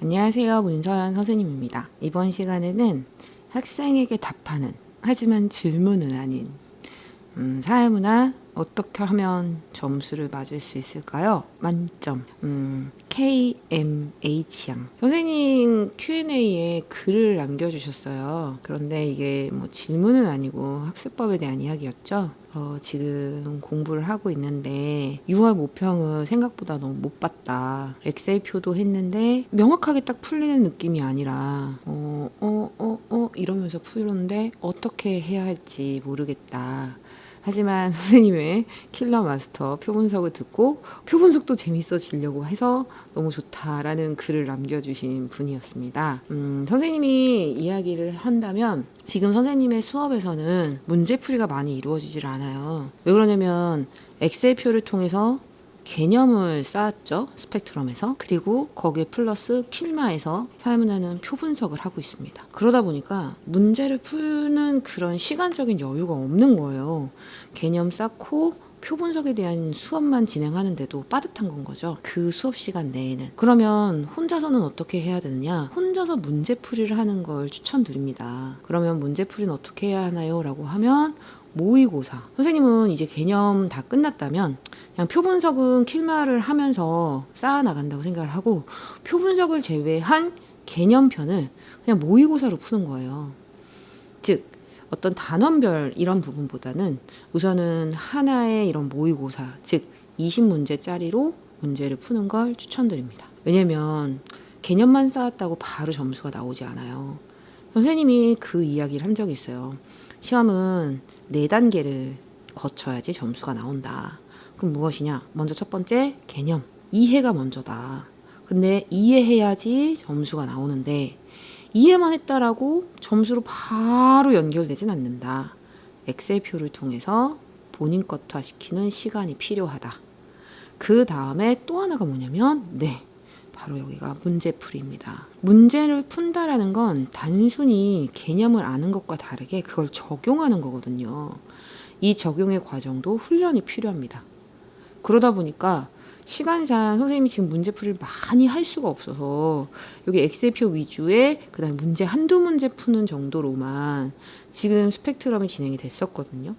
안녕하세요. 문서연 선생님입니다. 이번 시간에는 학생에게 답하는, 하지만 질문은 아닌 사회문화 어떻게 하면 점수를 맞을 수 있을까요? 만점. KMH양. 선생님 Q&A에 글을 남겨주셨어요. 그런데 이게 뭐 질문은 아니고 학습법에 대한 이야기였죠. 지금 공부를 하고 있는데 6월 모평을 생각보다 너무 못 봤다. 엑셀표도 했는데 명확하게 딱 풀리는 느낌이 아니라 이러면서 풀는데 어떻게 해야 할지 모르겠다. 하지만 선생님의 킬러 마스터 표분석을 듣고 표분석도 재밌어지려고 해서 너무 좋다라는 글을 남겨주신 분이었습니다. 선생님이 이야기를 한다면 지금 선생님의 수업에서는 문제풀이가 많이 이루어지질 않아요. 왜 그러냐면 엑셀표를 통해서 개념을 쌓았죠. 스펙트럼에서. 그리고 거기에 플러스 킬마에서 사회문화는 표분석을 하고 있습니다. 그러다 보니까 문제를 푸는 그런 시간적인 여유가 없는 거예요. 개념 쌓고 표분석에 대한 수업만 진행하는데도 빠듯한 건 거죠. 그 수업 시간 내에는. 그러면 혼자서는 어떻게 해야 되느냐? 혼자서 문제풀이를 하는 걸 추천드립니다. 그러면 문제풀이는 어떻게 해야 하나요? 라고 하면 모의고사. 선생님은 이제 개념 다 끝났다면 그냥 표분석은 킬마를 하면서 쌓아나간다고 생각을 하고 표분석을 제외한 개념편을 그냥 모의고사로 푸는 거예요. 즉 어떤 단원별 이런 부분보다는 우선은 하나의 이런 모의고사, 즉 20문제짜리로 문제를 푸는 걸 추천드립니다. 왜냐면 개념만 쌓았다고 바로 점수가 나오지 않아요. 선생님이 그 이야기를 한 적이 있어요. 시험은 4단계를 거쳐야지 점수가 나온다. 그럼 무엇이냐? 먼저 첫 번째 개념, 이해가 먼저다. 근데 이해해야지 점수가 나오는데 이해만 했다라고 점수로 바로 연결되진 않는다. 엑셀표를 통해서 본인 것화시키는 시간이 필요하다. 그 다음에 또 하나가 뭐냐면 바로 여기가 문제풀이입니다. 문제를 푼다라는 건 단순히 개념을 아는 것과 다르게 그걸 적용하는 거거든요. 이 적용의 과정도 훈련이 필요합니다. 그러다 보니까 시간상 선생님이 지금 문제풀이를 많이 할 수가 없어서 여기 엑셀표 위주의 그다음에 문제 한두 문제 푸는 정도로만 지금 스펙트럼이 진행이 됐었거든요.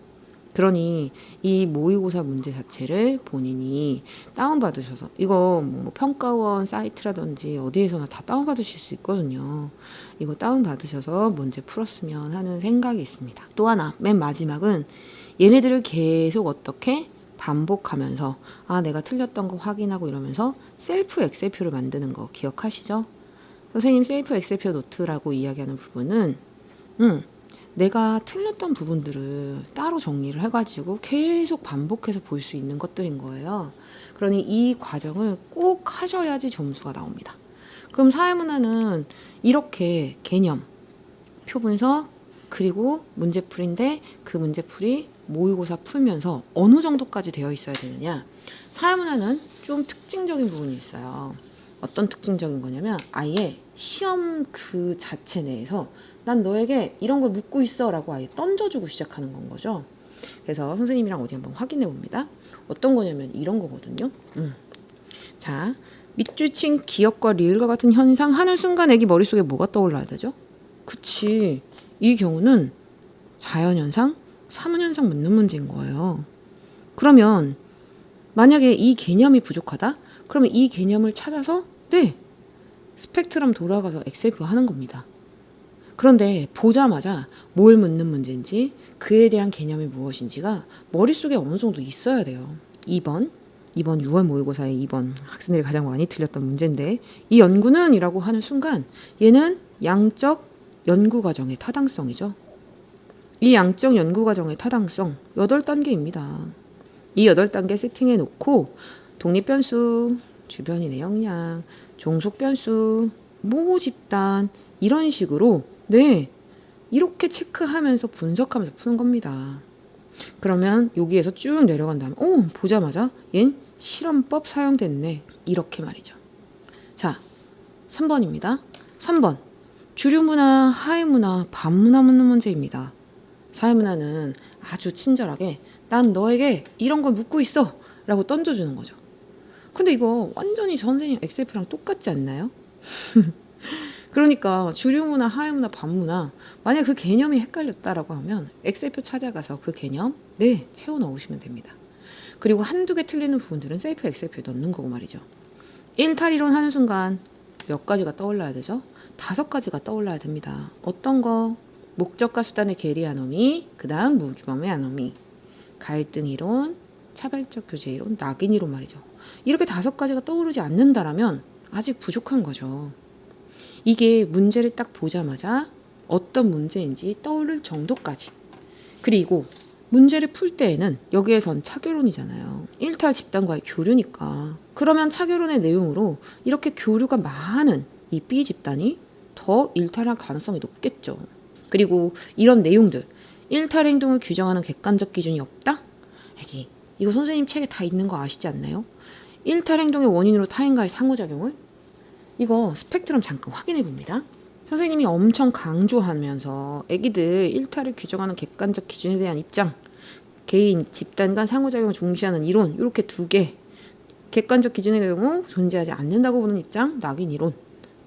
그러니 이 모의고사 문제 자체를 본인이 다운받으셔서 이거 뭐 평가원 사이트라든지 어디에서나 다 다운받으실 수 있거든요. 이거 다운받으셔서 문제 풀었으면 하는 생각이 있습니다. 또 하나 맨 마지막은 얘네들을 계속 어떻게 반복하면서 내가 틀렸던 거 확인하고 이러면서 셀프 엑셀표를 만드는 거 기억하시죠? 선생님 셀프 엑셀표 노트라고 이야기하는 부분은 내가 틀렸던 부분들을 따로 정리를 해가지고 계속 반복해서 볼 수 있는 것들인 거예요. 그러니 이 과정을 꼭 하셔야지 점수가 나옵니다. 그럼 사회문화는 이렇게 개념, 표분석, 그리고 문제풀이인데 그 문제풀이 모의고사 풀면서 어느 정도까지 되어 있어야 되느냐. 사회문화는 좀 특징적인 부분이 있어요. 어떤 특징적인 거냐면 아예 시험 그 자체 내에서 난 너에게 이런 걸 묻고 있어 라고 아예 던져주고 시작하는 건 거죠. 그래서 선생님이랑 어디 한번 확인해 봅니다. 어떤 거냐면 이런 거거든요. 자, 밑줄 친 기역과 리을과 같은 현상 하는 순간 애기 머릿속에 뭐가 떠올라야 되죠? 그치, 이 경우는 자연현상, 사문현상 묻는 문제인 거예요. 그러면 만약에 이 개념이 부족하다? 그러면 이 개념을 찾아서 스펙트럼 돌아가서 엑셀표 하는 겁니다. 그런데 보자마자 뭘 묻는 문제인지 그에 대한 개념이 무엇인지가 머릿속에 어느 정도 있어야 돼요. 2번 6월 모의고사의 2번 학생들이 가장 많이 틀렸던 문제인데 이 연구는 이라고 하는 순간 얘는 양적 연구과정의 타당성이죠. 이 양적 연구과정의 타당성 8단계입니다. 이 8단계 세팅해 놓고 독립변수, 주변인의 역량, 종속변수, 모집단 이런 식으로 이렇게 체크하면서 분석하면서 푸는 겁니다. 그러면 여기에서 쭉 내려간 다음에 보자마자 얜 실험법 사용됐네 이렇게 말이죠. 자, 3번입니다. 3번 주류문화, 하위문화, 반문화 묻는 문제입니다. 사회문화는 아주 친절하게 난 너에게 이런 걸 묻고 있어 라고 던져주는 거죠. 근데 이거 완전히 선생님 엑셀표랑 똑같지 않나요? 그러니까 주류문화, 하회문화, 반문화 만약 그 개념이 헷갈렸다라고 하면 엑셀표 찾아가서 그 개념 채워 넣으시면 됩니다. 그리고 한두 개 틀리는 부분들은 셀프 엑셀표에 넣는 거고 말이죠. 일탈이론 하는 순간 몇 가지가 떠올라야 되죠? 5가지가 떠올라야 됩니다. 어떤 거? 목적과 수단의 계리 아노미, 그 다음 무규범의 아노미, 갈등 이론, 차별적 교제 이론, 낙인 이론 말이죠. 이렇게 5가지가 떠오르지 않는다라면 아직 부족한 거죠. 이게 문제를 딱 보자마자 어떤 문제인지 떠오를 정도까지. 그리고 문제를 풀 때에는 여기에선 차교론이잖아요. 일탈 집단과의 교류니까. 그러면 차교론의 내용으로 이렇게 교류가 많은 이 B 집단이 더 일탈할 가능성이 높겠죠. 그리고 이런 내용들, 일탈 행동을 규정하는 객관적 기준이 없다? 이거 선생님 책에 다 있는 거 아시지 않나요? 일탈 행동의 원인으로 타인과의 상호작용을? 이거 스펙트럼 잠깐 확인해 봅니다. 선생님이 엄청 강조하면서 애기들 일탈을 규정하는 객관적 기준에 대한 입장, 개인, 집단 간 상호작용을 중시하는 이론, 이렇게 2개. 객관적 기준의 경우 존재하지 않는다고 보는 입장, 낙인 이론.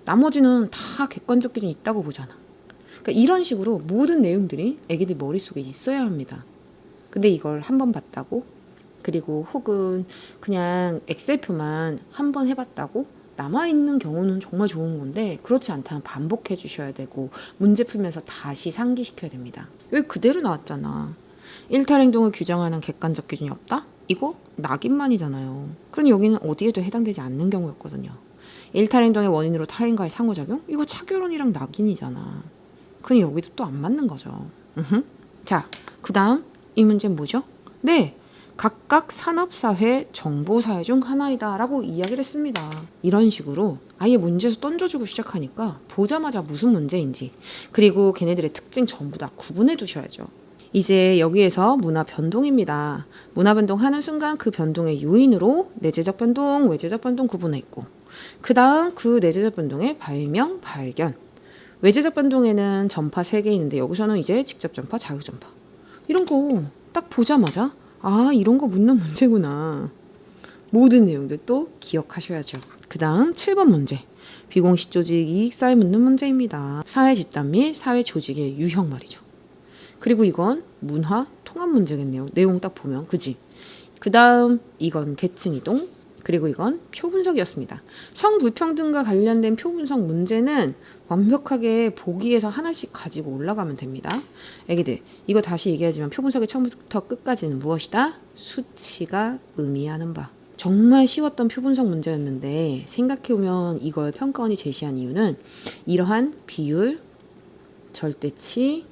나머지는 다 객관적 기준이 있다고 보잖아. 그러니까 이런 식으로 모든 내용들이 애기들 머릿속에 있어야 합니다. 근데 이걸 한 번 봤다고, 그리고 혹은 그냥 엑셀표만 한 번 해봤다고 남아있는 경우는 정말 좋은 건데, 그렇지 않다면 반복해 주셔야 되고 문제 풀면서 다시 상기시켜야 됩니다. 여기 그대로 나왔잖아. 일탈 행동을 규정하는 객관적 기준이 없다? 이거 낙인만이잖아요. 그럼 여기는 어디에도 해당되지 않는 경우였거든요. 일탈 행동의 원인으로 타인과의 상호작용? 이거 차교론이랑 낙인이잖아. 그럼 여기도 또 안 맞는 거죠. 자, 그 다음 이 문제는 뭐죠? 각각 산업사회, 정보사회 중 하나이다 라고 이야기를 했습니다. 이런 식으로 아예 문제에서 던져주고 시작하니까 보자마자 무슨 문제인지, 그리고 걔네들의 특징 전부 다 구분해 두셔야죠. 이제 여기에서 문화 변동입니다. 문화 변동하는 순간 그 변동의 요인으로 내재적 변동, 외재적 변동 구분했고, 그 다음 그 내재적 변동의 발명, 발견. 외재적 변동에는 전파 3개 있는데 여기서는 이제 직접 전파, 자유 전파. 이런 거 딱 보자마자 이런 거 묻는 문제구나. 모든 내용들 또 기억하셔야죠. 그 다음 7번 문제. 비공식 조직 이익사회 묻는 문제입니다. 사회 집단 및 사회 조직의 유형 말이죠. 그리고 이건 문화 통합 문제겠네요. 내용 딱 보면, 그지? 그 다음 이건 계층 이동, 그리고 이건 표 분석이었습니다. 성불평등과 관련된 표 분석 문제는 완벽하게 보기에서 하나씩 가지고 올라가면 됩니다. 애기들, 이거 다시 얘기하지만 표 분석의 처음부터 끝까지는 무엇이다? 수치가 의미하는 바. 정말 쉬웠던 표 분석 문제였는데 생각해보면 이걸 평가원이 제시한 이유는 이러한 비율, 절대치,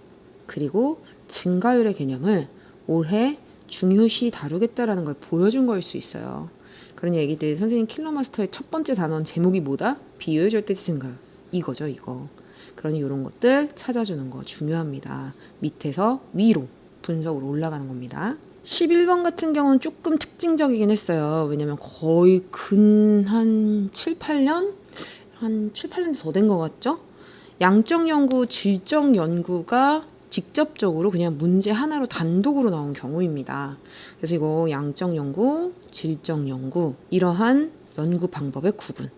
그리고 증가율의 개념을 올해 중요시 다루겠다라는 걸 보여준 거일 수 있어요. 그러니 애기들, 선생님 킬러마스터의 첫 번째 단원 제목이 뭐다? 비율, 절대치, 증가율. 이거죠, 이거. 그러니 이런 것들 찾아주는 거 중요합니다. 밑에서 위로 분석으로 올라가는 겁니다. 11번 같은 경우는 조금 특징적이긴 했어요. 왜냐면 거의 한 7, 8년? 한 7, 8년 더 된 것 같죠? 양적 연구, 질적 연구가 직접적으로 그냥 문제 하나로 단독으로 나온 경우입니다. 그래서 이거 양적 연구, 질적 연구, 이러한 연구 방법의 구분.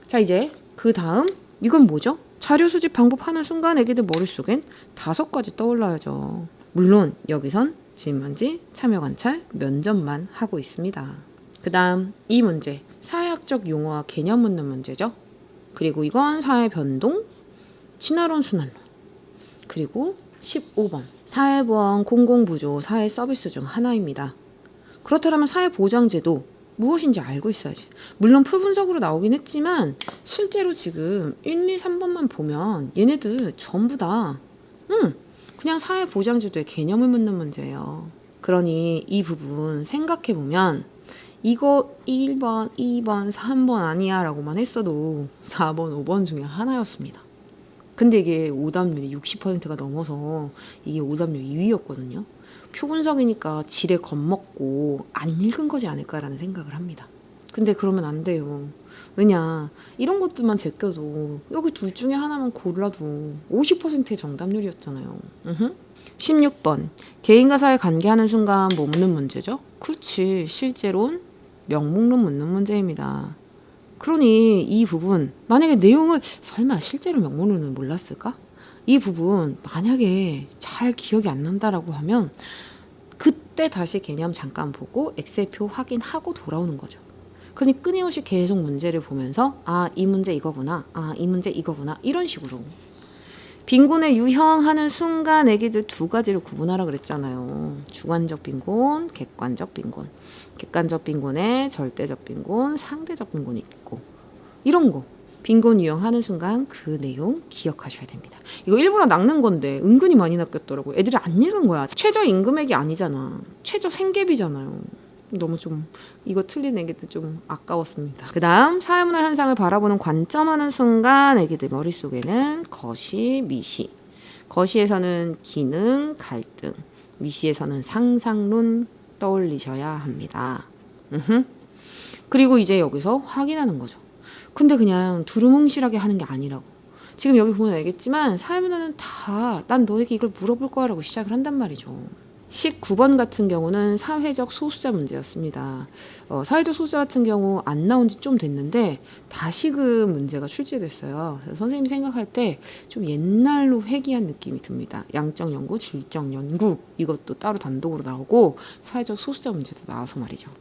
자, 이제 그 다음 이건 뭐죠? 자료 수집 방법 하는 순간 애기들 머릿속엔 5가지 떠올라야죠. 물론 여기선 질문지, 참여 관찰, 면접만 하고 있습니다. 그 다음 이 문제, 사회학적 용어와 개념 묻는 문제죠. 그리고 이건 사회 변동, 진화론, 순환론. 그리고 15번, 사회보험, 공공부조, 사회서비스 중 하나입니다. 그렇다면 사회보장제도 무엇인지 알고 있어야지. 물론 표 분석으로 나오긴 했지만 실제로 지금 1, 2, 3번만 보면 얘네들 전부 다 그냥 사회보장제도의 개념을 묻는 문제예요. 그러니 이 부분 생각해보면 이거 1번, 2번, 3번 아니야 라고만 했어도 4번, 5번 중에 하나였습니다. 근데 이게 오답률이 60%가 넘어서 이게 오답률 2위였거든요. 표 분석이니까 지레 겁먹고 안 읽은 거지 않을까라는 생각을 합니다. 근데 그러면 안 돼요. 왜냐, 이런 것들만 제껴도 여기 둘 중에 하나만 골라도 50%의 정답률이었잖아요. 16번, 개인과 사회 관계하는 순간 뭐 묻는 문제죠? 그렇지, 실제론, 명목론 묻는 문제입니다. 그러니 이 부분 만약에 내용을 설마 실제로 명문으로는 몰랐을까? 이 부분 만약에 잘 기억이 안 난다라고 하면 그때 다시 개념 잠깐 보고 엑셀표 확인하고 돌아오는 거죠. 그러니 끊임없이 계속 문제를 보면서 이 문제 이거구나. 이 문제 이거구나. 이런 식으로. 빈곤에 유형하는 순간 애기들 두 가지를 구분하라 그랬잖아요. 주관적 빈곤, 객관적 빈곤. 객관적 빈곤에 절대적 빈곤, 상대적 빈곤이 있고 이런 거. 빈곤 유형하는 순간 그 내용 기억하셔야 됩니다. 이거 일부러 낚는 건데 은근히 많이 낚였더라고요. 애들이 안 읽은 거야. 최저 임금액이 아니잖아. 최저 생계비잖아요. 너무 좀 이거 틀린 애기들 좀 아까웠습니다. 그 다음 사회문화 현상을 바라보는 관점하는 순간 애기들 머릿속에는 거시, 미시. 거시에서는 기능, 갈등. 미시에서는 상상론 떠올리셔야 합니다. 그리고 이제 여기서 확인하는 거죠. 근데 그냥 두루뭉실하게 하는 게 아니라고. 지금 여기 보면 알겠지만 사회문화는 다 난 너에게 이걸 물어볼 거야 라고 시작을 한단 말이죠. 19번 같은 경우는 사회적 소수자 문제였습니다. 사회적 소수자 같은 경우 안 나온 지 좀 됐는데 다시금 문제가 출제됐어요. 그래서 선생님이 생각할 때 좀 옛날로 회귀한 느낌이 듭니다. 양적 연구, 질적 연구 이것도 따로 단독으로 나오고 사회적 소수자 문제도 나와서 말이죠.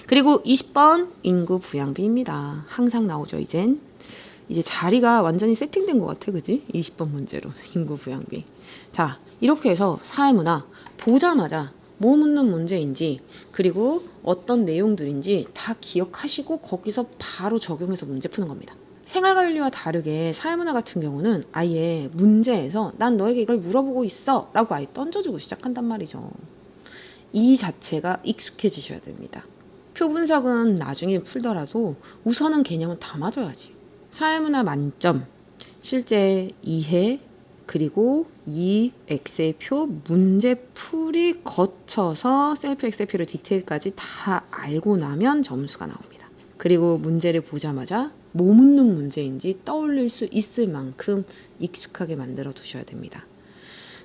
그리고 20번 인구 부양비입니다. 항상 나오죠. 이제 자리가 완전히 세팅된 것 같아. 그지? 20번 문제로 인구 부양비. 자, 이렇게 해서 사회문화 보자마자 뭐 묻는 문제인지 그리고 어떤 내용들인지 다 기억하시고 거기서 바로 적용해서 문제 푸는 겁니다. 생활관리와 다르게 사회문화 같은 경우는 아예 문제에서 난 너에게 이걸 물어보고 있어 라고 아예 던져주고 시작한단 말이죠. 이 자체가 익숙해지셔야 됩니다. 표 분석은 나중에 풀더라도 우선은 개념은 다 맞아야지. 사회문화 만점, 실제 이해, 그리고 이 엑셀표 문제풀이 거쳐서 셀프 엑셀표를 디테일까지 다 알고 나면 점수가 나옵니다. 그리고 문제를 보자마자 뭐 묻는 문제인지 떠올릴 수 있을 만큼 익숙하게 만들어 두셔야 됩니다.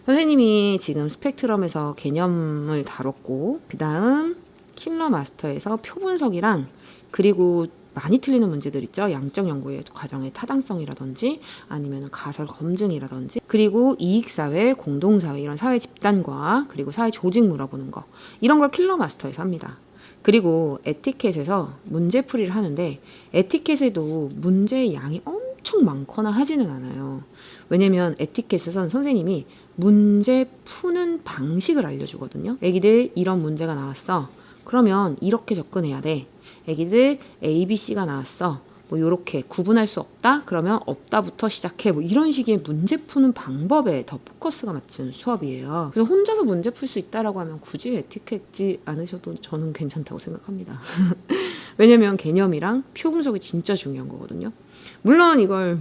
선생님이 지금 스펙트럼에서 개념을 다뤘고 그 다음 킬러 마스터에서 표 분석이랑 그리고 많이 틀리는 문제들 있죠. 양적 연구의 과정의 타당성이라든지 아니면 가설 검증이라든지 그리고 이익사회, 공동사회 이런 사회 집단과 그리고 사회 조직 물어보는 거 이런 걸 킬러 마스터에서 합니다. 그리고 에티켓에서 문제풀이를 하는데 에티켓에도 문제의 양이 엄청 많거나 하지는 않아요. 왜냐면 에티켓에선 선생님이 문제 푸는 방식을 알려주거든요. 애기들 이런 문제가 나왔어. 그러면 이렇게 접근해야 돼. 애기들 A, B, C가 나왔어. 뭐 이렇게 구분할 수 없다? 그러면 없다부터 시작해. 뭐 이런 식의 문제 푸는 방법에 더 포커스가 맞춘 수업이에요. 그래서 혼자서 문제 풀 수 있다라고 하면 굳이 에티켓지 않으셔도 저는 괜찮다고 생각합니다. 왜냐면 개념이랑 표 분석이 진짜 중요한 거거든요. 물론 이걸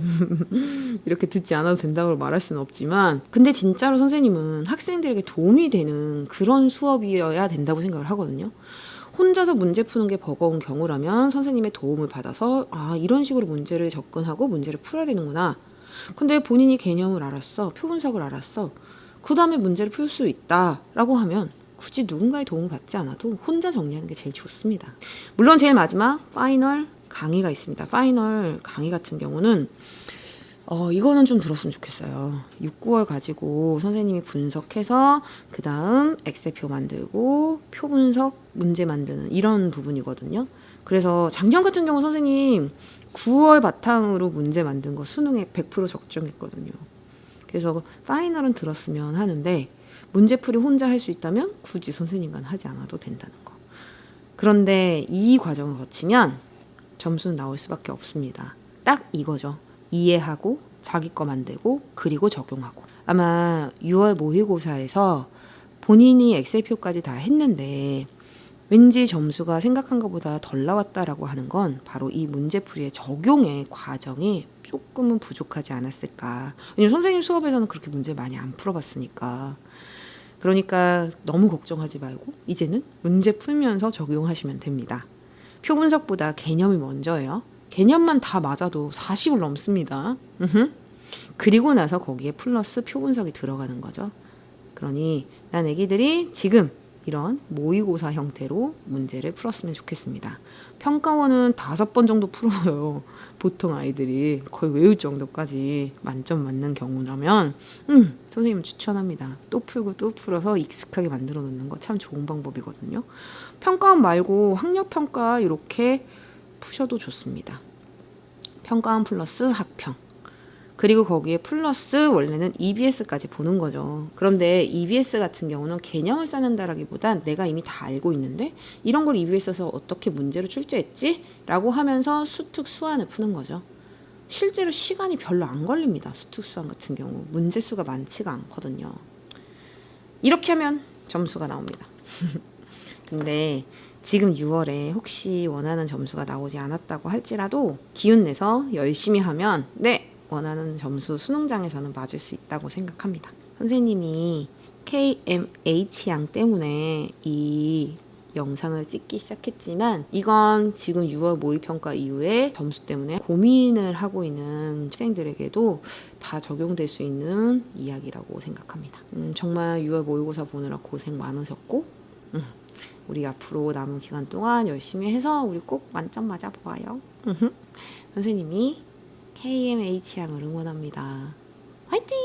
이렇게 듣지 않아도 된다고 말할 수는 없지만 근데 진짜로 선생님은 학생들에게 도움이 되는 그런 수업이어야 된다고 생각을 하거든요. 혼자서 문제 푸는 게 버거운 경우라면 선생님의 도움을 받아서 이런 식으로 문제를 접근하고 문제를 풀어야 되는구나. 근데 본인이 개념을 알았어. 표 분석을 알았어. 그 다음에 문제를 풀 수 있다라고 하면 굳이 누군가의 도움을 받지 않아도 혼자 정리하는 게 제일 좋습니다. 물론 제일 마지막 파이널 강의가 있습니다. 파이널 강의 같은 경우는 이거는 좀 들었으면 좋겠어요. 6, 9월 가지고 선생님이 분석해서 그 다음 엑셀표 만들고 표 분석 문제 만드는 이런 부분이거든요. 그래서 작년 같은 경우 선생님 9월 바탕으로 문제 만든 거 수능에 100% 적정했거든요. 그래서 파이널은 들었으면 하는데 문제풀이 혼자 할 수 있다면 굳이 선생님과는 하지 않아도 된다는 거. 그런데 이 과정을 거치면 점수는 나올 수밖에 없습니다. 딱 이거죠. 이해하고 자기 거 만들고 그리고 적용하고. 아마 6월 모의고사에서 본인이 엑셀표까지 다 했는데 왠지 점수가 생각한 것보다 덜 나왔다라고 하는 건 바로 이 문제풀이의 적용의 과정이 조금은 부족하지 않았을까. 왜냐면 선생님 수업에서는 그렇게 문제 많이 안 풀어봤으니까. 그러니까 너무 걱정하지 말고 이제는 문제 풀면서 적용하시면 됩니다. 표 분석보다 개념이 먼저예요. 개념만 다 맞아도 40을 넘습니다. 그리고 나서 거기에 플러스 표 분석이 들어가는 거죠. 그러니 난 애기들이 지금 이런 모의고사 형태로 문제를 풀었으면 좋겠습니다. 평가원은 5번 정도 풀어요. 보통 아이들이 거의 외울 정도까지 만점 맞는 경우라면 선생님은 추천합니다. 또 풀고 또 풀어서 익숙하게 만들어 놓는 거 참 좋은 방법이거든요. 평가원 말고 학력평가 이렇게 푸셔도 좋습니다. 평가원 플러스 학평. 그리고 거기에 플러스 원래는 EBS까지 보는 거죠. 그런데 EBS 같은 경우는 개념을 쌓는다라기보단 내가 이미 다 알고 있는데 이런 걸 EBS에서 어떻게 문제로 출제했지? 라고 하면서 수특 수완을 푸는 거죠. 실제로 시간이 별로 안 걸립니다. 수특 수완 같은 경우 문제 수가 많지가 않거든요. 이렇게 하면 점수가 나옵니다. 근데 지금 6월에 혹시 원하는 점수가 나오지 않았다고 할지라도 기운 내서 열심히 하면 원하는 점수 수능장에서는 맞을 수 있다고 생각합니다. 선생님이 KMH양 때문에 이 영상을 찍기 시작했지만 이건 지금 6월 모의평가 이후에 점수 때문에 고민을 하고 있는 학생들에게도 다 적용될 수 있는 이야기라고 생각합니다. 정말 6월 모의고사 보느라 고생 많으셨고 우리 앞으로 남은 기간 동안 열심히 해서 우리 꼭 만점 맞아보아요. 선생님이 KMH양을 응원합니다. 화이팅!